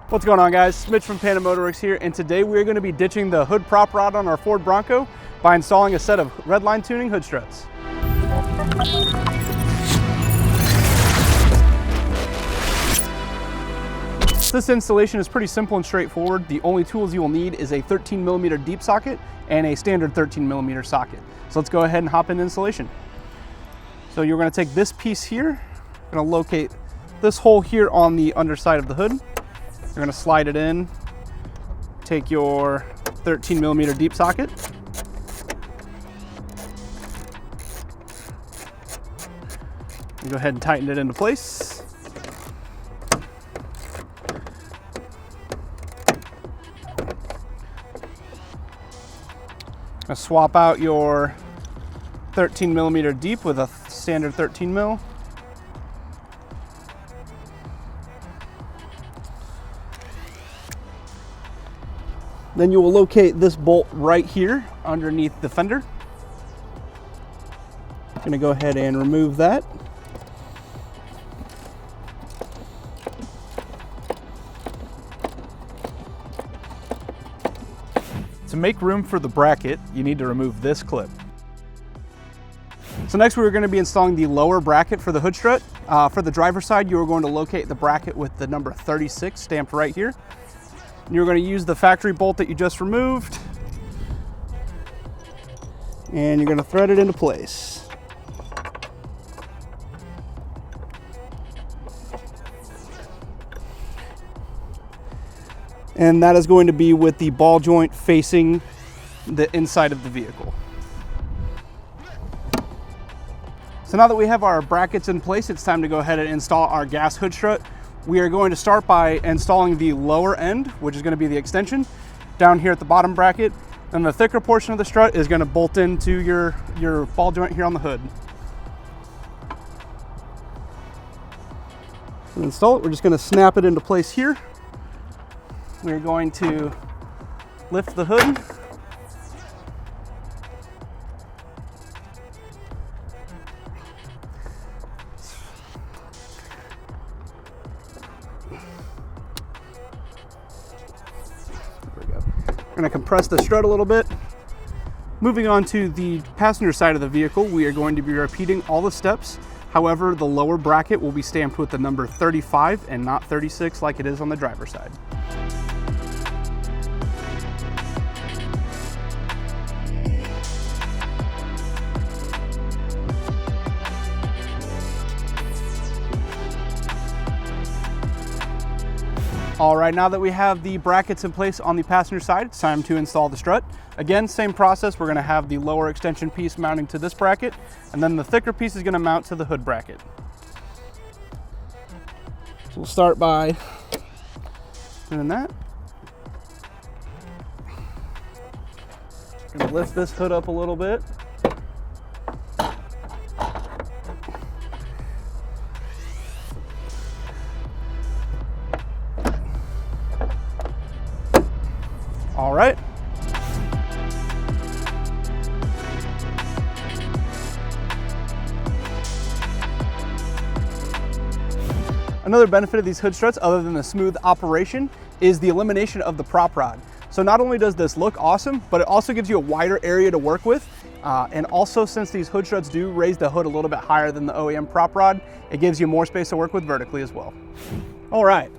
What's going on, guys? Mitch from Panda Motorworks here, and today we're going to be ditching the hood prop rod on our Ford Bronco by installing a set of Redline Tuning hood struts. This installation is pretty simple and straightforward. The only tools you will need is a 13mm deep socket and a standard 13mm socket. So let's go ahead and hop into installation. So you're going to take this piece here, going to locate this hole here on the underside of the hood. You're going to slide it in, take your 13mm deep socket, and go ahead and tighten it into place. Gonna swap out your 13mm deep with a standard 13mm. Then you will locate this bolt right here underneath the fender. I'm gonna go ahead and remove that. To make room for the bracket, you need to remove this clip. So next we're going to be installing the lower bracket for the hood strut. For the driver's side, you are going to locate the bracket with the number 36 stamped right here. You're going to use the factory bolt that you just removed, and you're going to thread it into place. And that is going to be with the ball joint facing the inside of the vehicle. So now that we have our brackets in place, it's time to go ahead and install our gas hood strut. We are going to start by installing the lower end, which is going to be the extension, down here at the bottom bracket. And the thicker portion of the strut is going to bolt into your ball joint here on the hood. To install it, we're just going to snap it into place here. We're going to lift the hood. We're going to compress the strut a little bit. Moving on to the passenger side of the vehicle, we are going to be repeating all the steps. However, the lower bracket will be stamped with the number 35 and not 36 like it is on the driver's side. All right, now that we have the brackets in place on the passenger side, it's time to install the strut. Again, same process. We're gonna have the lower extension piece mounting to this bracket, and then the thicker piece is gonna mount to the hood bracket. So we'll start by doing that. Gonna lift this hood up a little bit. All right. Another benefit of these hood struts, other than the smooth operation, is the elimination of the prop rod. So not only does this look awesome, but it also gives you a wider area to work with. And also, since these hood struts do raise the hood a little bit higher than the OEM prop rod, it gives you more space to work with vertically as well. All right.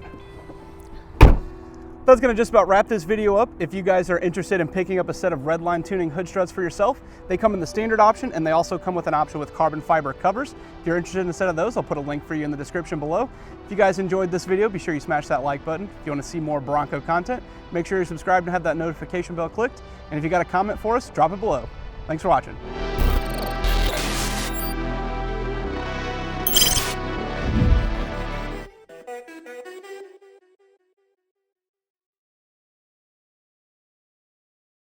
That's going to just about wrap this video up. If you guys are interested in picking up a set of Redline Tuning hood struts for yourself, they come in the standard option, and they also come with an option with carbon fiber covers. If you're interested in a set of those, I'll put a link for you in the description below. If you guys enjoyed this video, be sure you smash that like button. If you want to see more Bronco content, make sure you're subscribed and have that notification bell clicked. And if you got a comment for us, drop it below. Thanks for watching.